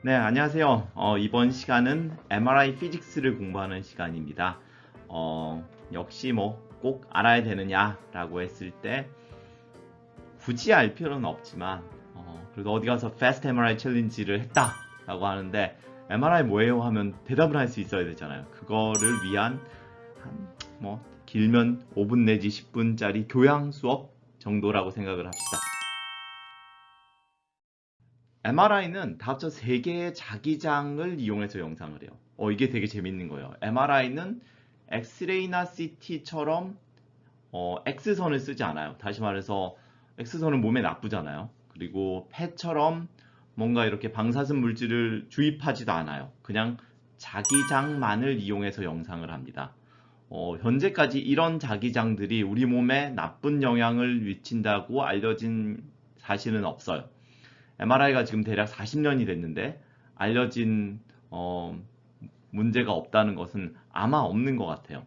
네, 안녕하세요. 이번 시간은 MRI 피직스를 공부하는 시간입니다. 역시 뭐 꼭 알아야 되느냐라고 했을 때 굳이 알 필요는 없지만 그래도 어디 가서 Fast MRI 챌린지를 했다라고 하는데 MRI 뭐예요 하면 대답을 할 수 있어야 되잖아요. 그거를 위한 뭐 길면 5분 내지 10분짜리 교양 수업 정도라고 생각을 합시다. MRI는 다 합쳐 3개의 자기장을 이용해서 영상을 해요. 이게 되게 재밌는 거예요. MRI는 엑스레이나 CT처럼 X선을 쓰지 않아요. 다시 말해서 X선은 몸에 나쁘잖아요. 그리고 폐처럼 뭔가 이렇게 방사선 물질을 주입하지도 않아요. 그냥 자기장만을 이용해서 영상을 합니다. 현재까지 이런 자기장들이 우리 몸에 나쁜 영향을 미친다고 알려진 사실은 없어요. MRI가 지금 대략 40년이 됐는데 알려진 문제가 없다는 것은 아마 없는 것 같아요.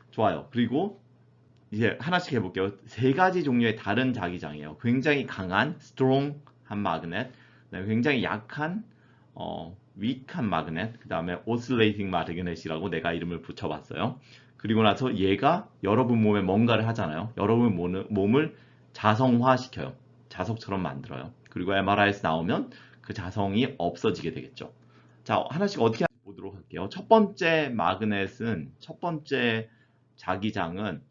좋아요. 그리고 이제 하나씩 해볼게요. 3가지 종류의 다른 자기장이에요. 굉장히 강한 strong한 마그넷, 그다음에 굉장히 약한 weak한 마그넷, 그 다음에 oscillating 마그넷이라고 내가 이름을 붙여봤어요. 그리고 나서 얘가 여러분 몸에 뭔가를 하잖아요. 여러분 몸을 자성화시켜요. 자석처럼 만들어요. 그리고 MRI에서 나오면 그 자성이 없어지게 되겠죠. 자, 하나씩 어떻게 하는지 보도록 할게요. 첫 번째 마그넷은, 첫 번째 자기장은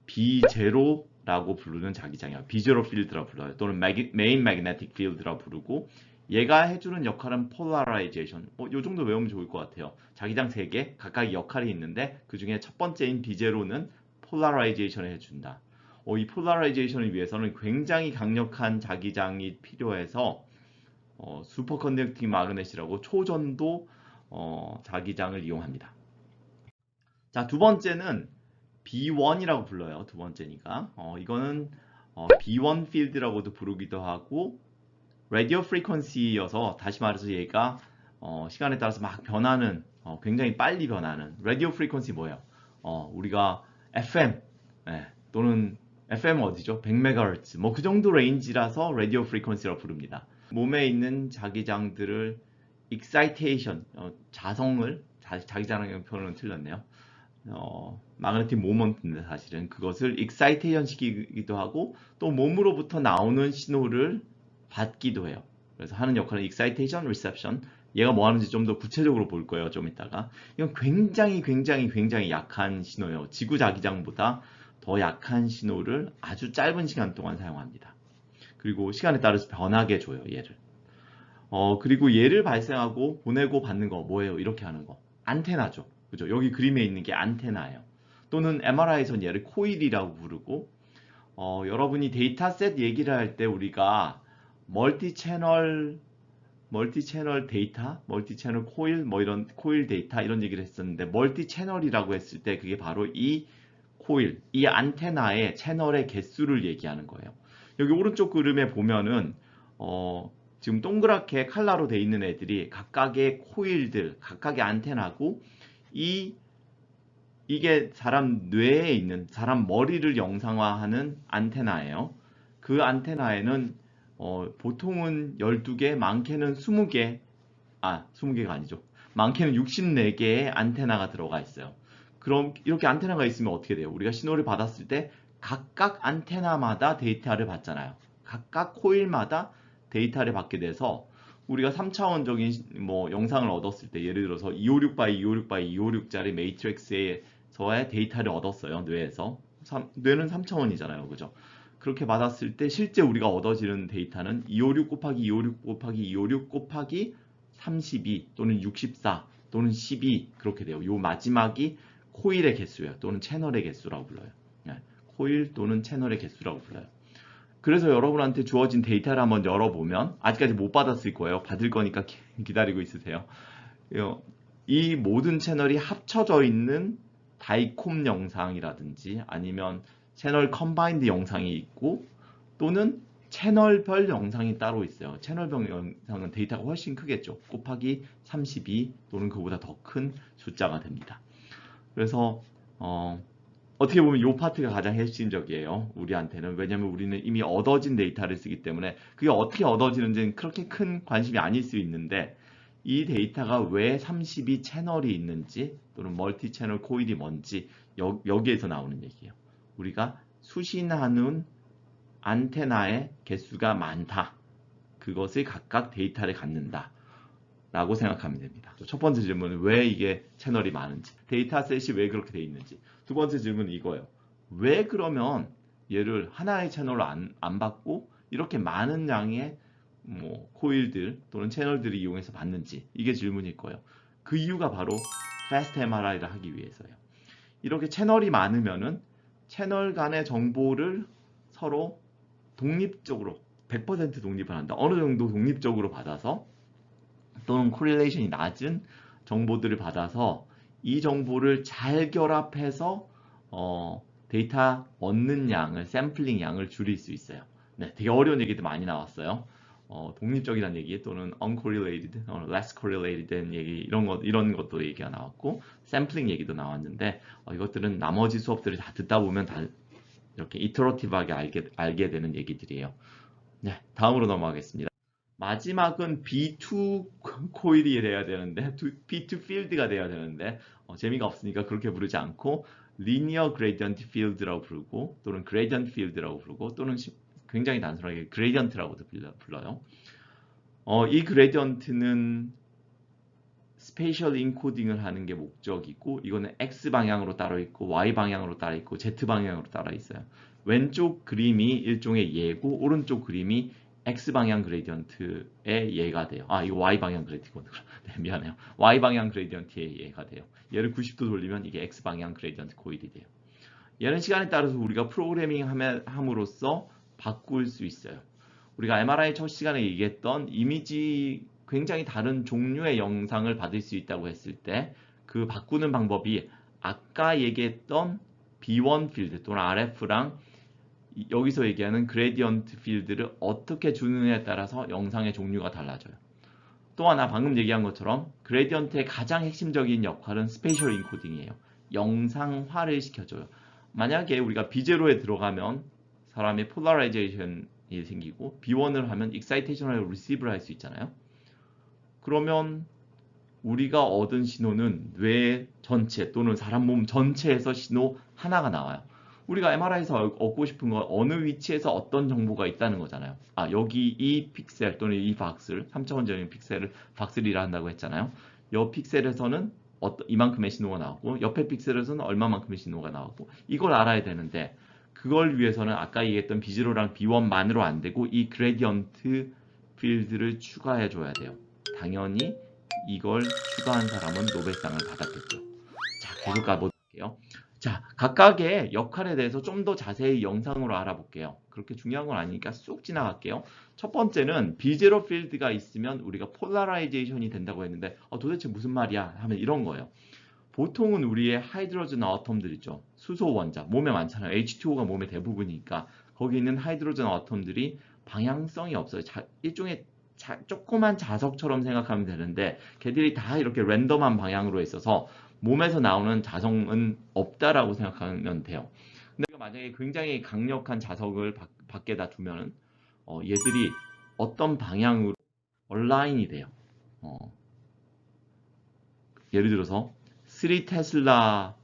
B0라고 부르는 자기장이에요. B0 필드라 불러요. 또는 메인 매그네틱 필드라 부르고, 얘가 해주는 역할은 폴라라이제이션. 요 정도 외우면 좋을 것 같아요. 자기장 3개 각각 역할이 있는데 그 중에 첫 번째인 B0는 폴라라이제이션을 해준다. 이 폴라라이제이션을 위해서는 굉장히 강력한 자기장이 필요해서 슈퍼 컨덕팅 마그넷이라고 초전도 자기장을 이용합니다. 자, 두 번째는 B1이라고 불러요. 두 번째니까. 이거는 B1 필드라고도 부르기도 하고 라디오 프리퀀시여서, 다시 말해서 얘가 시간에 따라서 막 변하는, 굉장히 빨리 변하는 라디오 프리퀀시 뭐예요? 우리가 FM 또는 FM 어디죠? 100MHz 뭐 그 정도 레인지라서 라디오 프리퀀시라고 부릅니다. 몸에 있는 자기장들을 excitation, 자성을, 자기장의 표현은 틀렸네요. 마그네틱 모먼트인데 사실은 그것을 익사이테이션 시키기도 하고 또 몸으로부터 나오는 신호를 받기도 해요. 그래서 하는 역할은 익사이테이션, 리셉션. 얘가 뭐 하는지 좀 더 구체적으로 볼 거예요. 좀 이따가. 이건 굉장히 약한 신호예요. 지구 자기장보다 더 약한 신호를 아주 짧은 시간 동안 사용합니다. 그리고 시간에 따라서 변하게 줘요. 얘를. 그리고 얘를 발생하고 보내고 받는 거 뭐예요? 이렇게 하는 거. 안테나죠. 그죠? 여기 그림에 있는 게 안테나예요. 또는 MRI에서는 얘를 코일이라고 부르고, 여러분이 데이터셋 얘기를 할 때 우리가 멀티 채널 데이터, 멀티 채널 코일, 뭐 이런 코일 데이터 이런 얘기를 했었는데, 멀티 채널이라고 했을 때 그게 바로 이 코일, 이 안테나의 채널의 개수를 얘기하는 거예요. 여기 오른쪽 그림에 보면은 지금 동그랗게 칼라로 돼 있는 애들이 각각의 코일들, 각각의 안테나고, 이게 사람 뇌에 있는, 사람 머리를 영상화하는 안테나예요. 그 안테나에는 보통은 12개, 많게는 20개, 20개가 아니죠. 많게는 64개의 안테나가 들어가 있어요. 그럼 이렇게 안테나가 있으면 어떻게 돼요? 우리가 신호를 받았을 때 각각 안테나마다 데이터를 받잖아요. 각각 코일마다 데이터를 받게 돼서 우리가 3차원적인 뭐 영상을 얻었을 때, 예를 들어서 256 by 256 by 256짜리 매트릭스에서의 데이터를 얻었어요. 뇌에서. 뇌는 3차원이잖아요. 그죠? 그렇게 받았을 때 실제 우리가 얻어지는 데이터는 256 곱하기 256 곱하기 256 곱하기 32 또는 64 또는 12 그렇게 돼요. 요 마지막이 코일의 개수예요. 또는 채널의 개수라고 불러요. 코일 또는 채널의 개수라고 불러요. 그래서 여러분한테 주어진 데이터를 한번 열어보면, 아직까지 못 받았을 거예요. 받을 거니까 기다리고 있으세요. 이 모든 채널이 합쳐져 있는 다이콤 영상이라든지 아니면 채널 컴바인드 영상이 있고, 또는 채널별 영상이 따로 있어요. 채널별 영상은 데이터가 훨씬 크겠죠. 곱하기 32 또는 그보다 더 큰 숫자가 됩니다. 그래서 어떻게 보면 이 파트가 가장 핵심적이에요. 우리한테는. 왜냐면 우리는 이미 얻어진 데이터를 쓰기 때문에 그게 어떻게 얻어지는지는 그렇게 큰 관심이 아닐 수 있는데 이 데이터가 왜 32 채널이 있는지 또는 멀티 채널 코일이 뭔지 여기에서 나오는 얘기예요. 우리가 수신하는 안테나의 개수가 많다. 그것을 각각 데이터를 갖는다. 라고 생각하면 됩니다. 첫 번째 질문은 왜 이게 채널이 많은지, 데이터셋이 왜 그렇게 돼 있는지. 두 번째 질문은 이거예요. 왜 그러면 얘를 하나의 채널로 안 받고 이렇게 많은 양의 코일들 또는 채널들을 이용해서 받는지, 이게 질문일 거예요. 그 이유가 바로 Fast MRI를 하기 위해서예요. 이렇게 채널이 많으면은 채널 간의 정보를 서로 독립적으로 100% 독립을 한다. 어느 정도 독립적으로 받아서 또는 코릴레이션이 낮은 정보들을 받아서 이 정보를 잘 결합해서 데이터 얻는 양을, 샘플링 양을 줄일 수 있어요. 네, 되게 어려운 얘기도 많이 나왔어요. 독립적이라는 얘기 또는 uncorrelated, less correlated된 얘기 이런 것도 얘기가 나왔고 샘플링 얘기도 나왔는데 이것들은 나머지 수업들을 다 듣다 보면 다 이렇게 이터러티브하게 알게 되는 얘기들이에요. 네, 다음으로 넘어가겠습니다. 마지막은 B2 코일이 돼야 되는데 B2 필드가 돼야 되는데 재미가 없으니까 그렇게 부르지 않고 linear gradient field라고 부르고 또는 gradient field라고 부르고 또는 굉장히 단순하게 gradient라고도 불러요. 이 gradient는 스페이셜 인코딩을 하는 게 목적이고 이거는 X 방향으로 따로 있고 Y 방향으로 따로 있고 Z 방향으로 따로 있어요. 왼쪽 그림이 일종의 예고 오른쪽 그림이 X 방향 그레디언트의 예가 돼요. 이거 Y 방향 그레디언트구나. 네, 미안해요. Y 방향 그레디언트의 예가 돼요. 얘를 90도 돌리면 이게 X 방향 그레디언트 코일이 돼요. 얘는 시간에 따라서 우리가 프로그래밍 함으로써 바꿀 수 있어요. 우리가 MRI 첫 시간에 얘기했던 이미지 굉장히 다른 종류의 영상을 받을 수 있다고 했을 때 그 바꾸는 방법이 아까 얘기했던 B1 필드 또는 RF랑 여기서 얘기하는 그레디언트 필드를 어떻게 주느냐에 따라서 영상의 종류가 달라져요. 또 하나 방금 얘기한 것처럼 그레디언트의 가장 핵심적인 역할은 스페이셜 인코딩이에요. 영상화를 시켜줘요. 만약에 우리가 B0에 들어가면 사람의 폴라라이제이션이 생기고 B1을 하면 익사이테이션을 리시브를 할 수 있잖아요. 그러면 우리가 얻은 신호는 뇌 전체 또는 사람 몸 전체에서 신호 하나가 나와요. 우리가 MRI에서 얻고 싶은 건 어느 위치에서 어떤 정보가 있다는 거잖아요. 여기 이 픽셀 또는 이 박슬, 3차원적인 픽셀을 박슬이라 한다고 했잖아요. 이 픽셀에서는 이만큼의 신호가 나오고 옆에 픽셀에서는 얼마만큼의 신호가 나오고 이걸 알아야 되는데 그걸 위해서는 아까 얘기했던 B0랑 B1만으로 안 되고 이 그레디언트 필드를 추가해 줘야 돼요. 당연히 이걸 추가한 사람은 노벨상을 받았겠죠. 자, 계속 가볼게요. 자, 각각의 역할에 대해서 좀 더 자세히 영상으로 알아볼게요. 그렇게 중요한 건 아니니까 쑥 지나갈게요. 첫 번째는 B0 필드가 있으면 우리가 폴라라이제이션이 된다고 했는데 도대체 무슨 말이야? 하면 이런 거예요. 보통은 우리의 하이드로젠 아톰들 있죠. 수소 원자, 몸에 많잖아요. H2O가 몸의 대부분이니까 거기 있는 하이드로젠 아톰들이 방향성이 없어요. 일종의 조그만 자석처럼 생각하면 되는데 걔들이 다 이렇게 랜덤한 방향으로 있어서 몸에서 나오는 자성은 없다라고 생각하면 돼요. 근데 만약에 굉장히 강력한 자석을 밖에다 두면 얘들이 어떤 방향으로 얼라인이 돼요. 예를 들어서 3테슬라라는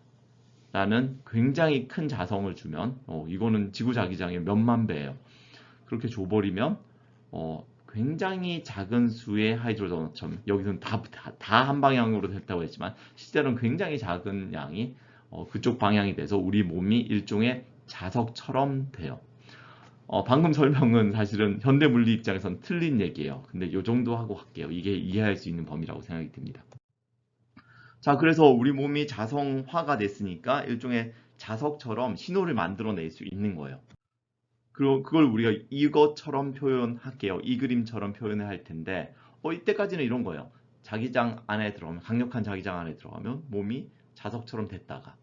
굉장히 큰 자성을 주면 이거는 지구자기장의 몇만 배예요. 그렇게 줘버리면 굉장히 작은 수의 하이드로젠 아톰, 여기서는 다 한 방향으로 됐다고 했지만 실제로는 굉장히 작은 양이 그쪽 방향이 돼서 우리 몸이 일종의 자석처럼 돼요. 방금 설명은 사실은 현대 물리 입장에선 틀린 얘기예요. 근데 이 정도 하고 갈게요. 이게 이해할 수 있는 범위라고 생각이 듭니다. 자, 그래서 우리 몸이 자성화가 됐으니까 일종의 자석처럼 신호를 만들어낼 수 있는 거예요. 그걸 우리가 이것처럼 표현할게요. 이 그림처럼 표현을 할 텐데 이때까지는 이런 거예요. 자기장 안에 들어가면 강력한 자기장 안에 들어가면 몸이 자석처럼 됐다가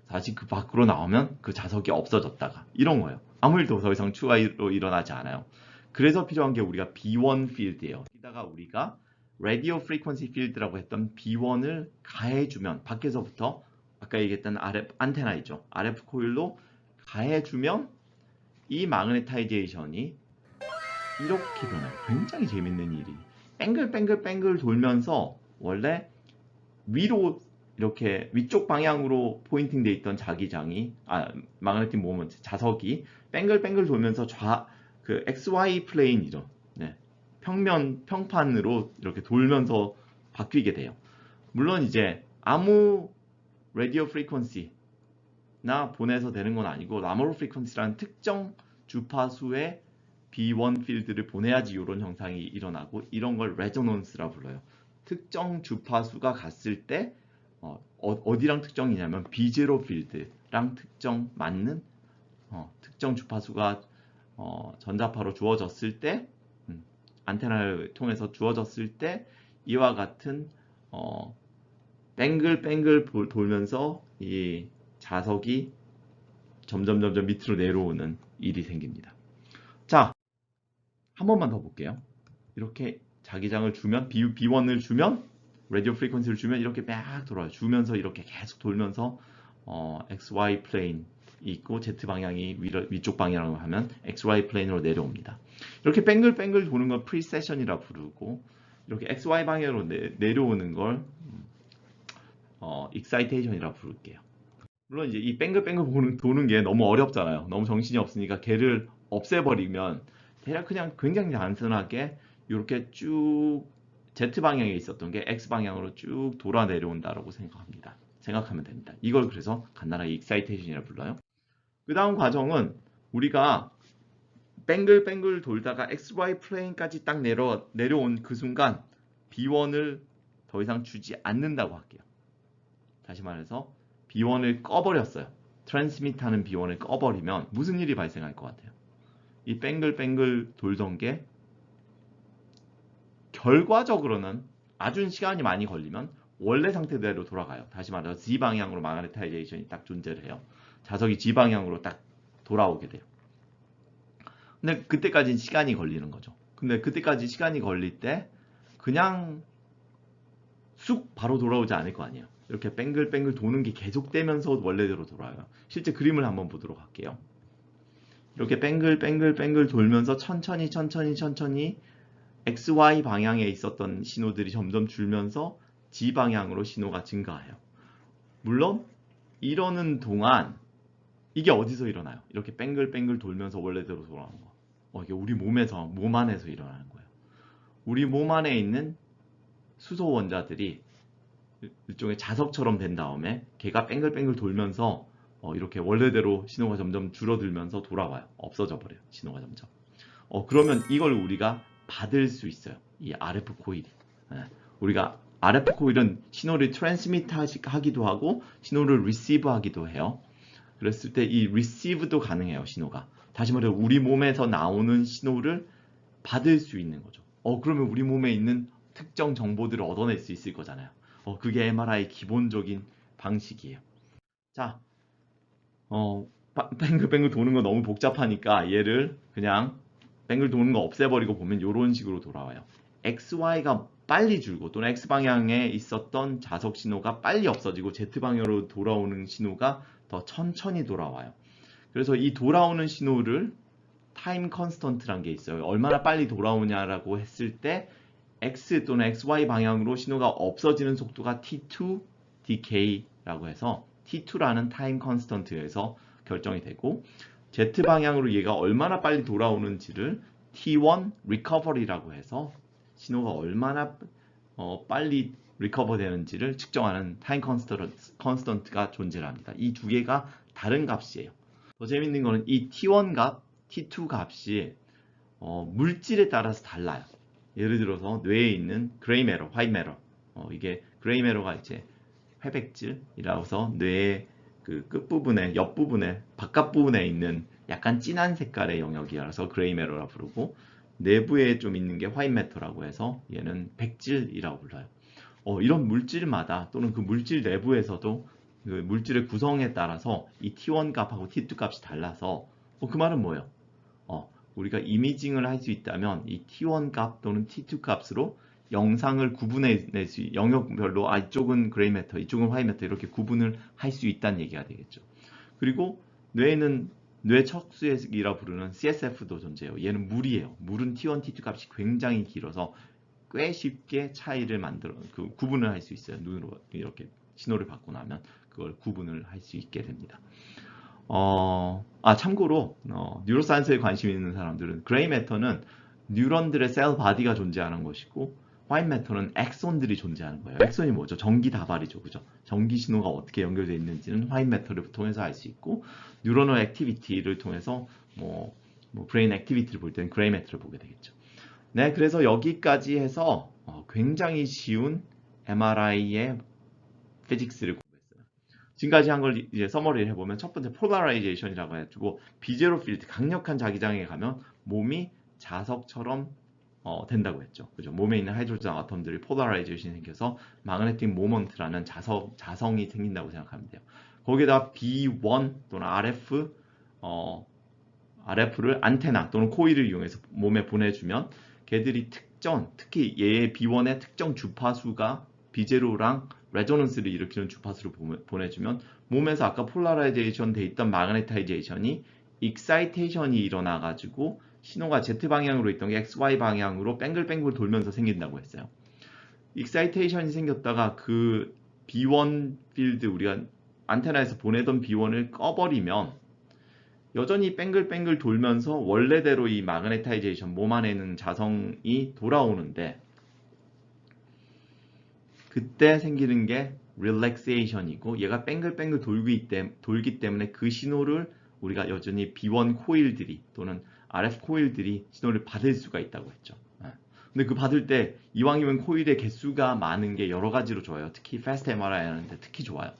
다시 그 밖으로 나오면 그 자석이 없어졌다가 이런 거예요. 아무 일도 더 이상 추가로 일어나지 않아요. 그래서 필요한 게 우리가 B1 필드예요. 여기다가 우리가 라디오 프리퀀시 필드라고 했던 B1을 가해주면 밖에서부터 가까이 얘기했던 RF 안테나이죠. RF 코일로 가해주면 이 마그네타이제이션이 이렇게 변해요. 굉장히 재밌는 일이. 뱅글뱅글 돌면서 원래 위로 이렇게 위쪽 방향으로 포인팅 돼 있던 자기장이 마그네틱 모먼트 자석이 뱅글뱅글 돌면서 그 XY 플레인이죠. 네. 평판으로 이렇게 돌면서 바뀌게 돼요. 물론 이제 아무 라디오 프리퀀시나 보내서 되는 건 아니고 라모르 프리퀀시라는 특정 주파수의 B1 필드를 보내야지 이런 현상이 일어나고 이런 걸 레조넌스라 불러요. 특정 주파수가 갔을 때 어디랑 특정이냐면 B0 필드랑 특정 맞는 특정 주파수가 전자파로 주어졌을 때 안테나를 통해서 주어졌을 때 이와 같은 뱅글뱅글 돌면서 이 자석이 점점 밑으로 내려오는 일이 생깁니다. 자, 한 번만 더 볼게요. 이렇게 자기장을 주면 B1을 주면 라디오 프리퀀시를 주면 이렇게 막 돌아요. 주면서 이렇게 계속 돌면서 XY 플레인 있고 Z 방향이 위쪽 방향으로 하면 XY 플레인으로 내려옵니다. 이렇게 뱅글뱅글 도는 걸 프리세션이라 부르고 이렇게 XY 방향으로 내려오는 걸 익사이테이션이라 부를게요. 물론 이제 이 뱅글뱅글 도는 게 너무 어렵잖아요. 너무 정신이 없으니까 걔를 없애버리면 대략 그냥 굉장히 단순하게 이렇게 쭉 Z 방향에 있었던 게 X 방향으로 쭉 돌아 내려온다라고 생각하면 됩니다. 이걸 그래서 간단하게 익사이테이션이라 불러요. 그 다음 과정은 우리가 뱅글뱅글 돌다가 XY 플레인까지 딱 내려온 그 순간 B1을 더 이상 주지 않는다고 할게요. 다시 말해서 B1을 꺼버렸어요. 트랜스미트하는 B1을 꺼버리면 무슨 일이 발생할 것 같아요? 이 뱅글뱅글 돌던 게 결과적으로는 아주 시간이 많이 걸리면 원래 상태대로 돌아가요. 다시 말해서 Z 방향으로 마그네타이제이션이 딱 존재를 해요. 자석이 Z 방향으로 딱 돌아오게 돼요. 근데 그때까지는 시간이 걸리는 거죠. 근데 그때까지 시간이 걸릴 때 그냥 쑥 바로 돌아오지 않을 거 아니에요. 이렇게 뱅글뱅글 도는 게 계속되면서 원래대로 돌아와요. 실제 그림을 한번 보도록 할게요. 이렇게 뱅글뱅글 돌면서 천천히 XY 방향에 있었던 신호들이 점점 줄면서 Z 방향으로 신호가 증가해요. 물론 이러는 동안 이게 어디서 일어나요? 이렇게 뱅글뱅글 돌면서 원래대로 돌아오는 거. 이게 우리 몸 안에서 일어나는 거예요. 우리 몸 안에 있는 수소 원자들이 일종의 자석처럼 된 다음에 걔가 뱅글뱅글 돌면서 이렇게 원래대로 신호가 점점 줄어들면서 돌아와요. 없어져 버려요. 신호가 점점. 그러면 이걸 우리가 받을 수 있어요. 이 RF 코일이. 우리가 RF 코일은 신호를 트랜스미트 하기도 하고 신호를 리시브 하기도 해요. 그랬을 때 이 리시브도 가능해요. 신호가. 다시 말해 우리 몸에서 나오는 신호를 받을 수 있는 거죠. 그러면 우리 몸에 있는 특정 정보들을 얻어낼 수 있을 거잖아요. 그게 MRI 기본적인 방식이에요. 자, 뱅글뱅글 도는 거 너무 복잡하니까 얘를 그냥 뱅글 도는 거 없애버리고 보면 이런 식으로 돌아와요. XY가 빨리 줄고 또는 X방향에 있었던 자석 신호가 빨리 없어지고 Z방향으로 돌아오는 신호가 더 천천히 돌아와요. 그래서 이 돌아오는 신호를 타임 컨스턴트란 게 있어요. 얼마나 빨리 돌아오냐라고 했을 때 X 또는 XY 방향으로 신호가 없어지는 속도가 T2 DK라고 해서 T2라는 타임 컨스턴트에서 결정이 되고 Z 방향으로 얘가 얼마나 빨리 돌아오는지를 T1 recovery라고 해서 신호가 얼마나 빨리 리커버 되는지를 측정하는 타임 컨스턴트가 존재합니다. 이 두 개가 다른 값이에요. 더 재밌는 거는 이 T1 값, T2 값이 물질에 따라서 달라요. 예를 들어서 뇌에 있는 그레이 매러, 화이트 매러. 이게 그레이 매러가 이제 회백질이라고 해서 뇌의 그 끝부분에, 옆부분에, 바깥 부분에 있는 약간 진한 색깔의 영역이라서 그레이 매러라 부르고 내부에 좀 있는 게 화이트 매터라고 해서 얘는 백질이라고 불러요. 이런 물질마다 또는 그 물질 내부에서도 그 물질의 구성에 따라서 이 T1 값하고 T2 값이 달라서 그 말은 뭐예요? 우리가 이미징을 할 수 있다면 이 T1 값 또는 T2 값으로 영상을 구분해낼 수, 영역별로 이쪽은 그레이 매터, 이쪽은 화이트 매터 이렇게 구분을 할 수 있다는 얘기가 되겠죠. 그리고 뇌에는 뇌 척수액이라 부르는 CSF도 존재해요. 얘는 물이에요. 물은 T1, T2 값이 굉장히 길어서 꽤 쉽게 차이를 구분을 할 수 있어요. 눈으로 이렇게 신호를 받고 나면 그걸 구분을 할 수 있게 됩니다. 참고로 뉴로사이언스에 관심 있는 사람들은 그레이 매터는 뉴런들의 셀 바디가 존재하는 것이고 화이트 매터는 엑손들이 존재하는 거예요. 엑손이 뭐죠? 전기 다발이죠. 그죠? 전기 신호가 어떻게 연결되어 있는지는 화이트 매터를 통해서 알 수 있고 뉴러널 액티비티를 통해서 브레인 액티비티를 볼 때는 그레이 매터를 보게 되겠죠. 네, 그래서 여기까지 해서 굉장히 쉬운 MRI의 피직스를 공부했어요. 지금까지 한 걸 이제 서머리를 해보면 첫 번째 폴라라이제이션이라고 해가지고 비제로 필드, 강력한 자기장에 가면 몸이 자석처럼 된다고 했죠. 그죠? 몸에 있는 하이드로젠 아톰들이 폴라라이제이션이 생겨서 마그네틱 모먼트라는 자성이 생긴다고 생각하면 돼요. 거기에다 B1 또는 RF를 안테나 또는 코일을 이용해서 몸에 보내주면 걔들이 특히 얘의 B1의 특정 주파수가 B0랑 레조넌스를 일으키는 주파수를 보내주면 몸에서 아까 폴라라이제이션 돼 있던 마그네타이제이션이 익사이테이션이 일어나가지고 신호가 Z 방향으로 있던 게 XY 방향으로 뱅글뱅글 돌면서 생긴다고 했어요. 익사이테이션이 생겼다가 그 B1 필드, 우리가 안테나에서 보내던 B1을 꺼버리면 여전히 뱅글뱅글 돌면서 원래대로 이 마그네타이제이션, 몸 안에 있는 자성이 돌아오는데 그때 생기는 게 릴렉세이션이고 얘가 뱅글뱅글 돌기 때문에 그 신호를 우리가 여전히 B1 코일들이 또는 RF 코일들이 신호를 받을 수가 있다고 했죠. 근데 그 받을 때 이왕이면 코일의 개수가 많은 게 여러 가지로 좋아요. 특히 Fast MRI 하는데 특히 좋아요.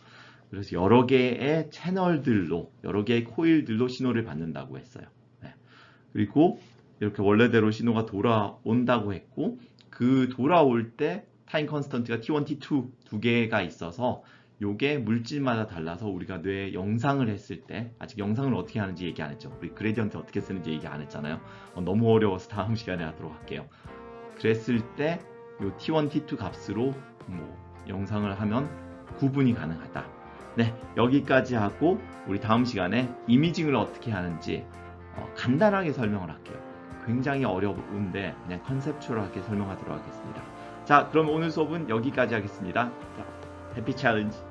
그래서 여러 개의 채널들로, 여러 개의 코일들로 신호를 받는다고 했어요. 그리고 이렇게 원래대로 신호가 돌아온다고 했고 그 돌아올 때 타임 컨스턴트가 T1, T2 두 개가 있어서 요게 물질마다 달라서 우리가 뇌에 영상을 했을 때, 아직 영상을 어떻게 하는지 얘기 안 했죠. 우리 그레디언트 어떻게 쓰는지 얘기 안 했잖아요. 너무 어려워서 다음 시간에 하도록 할게요. 그랬을 때 요 T1, T2 값으로 영상을 하면 구분이 가능하다. 네, 여기까지 하고 우리 다음 시간에 이미징을 어떻게 하는지 간단하게 설명을 할게요. 굉장히 어려운데 그냥 컨셉추얼하게 설명하도록 하겠습니다. 자, 그럼 오늘 수업은 여기까지 하겠습니다. 자, 해피 챌린지.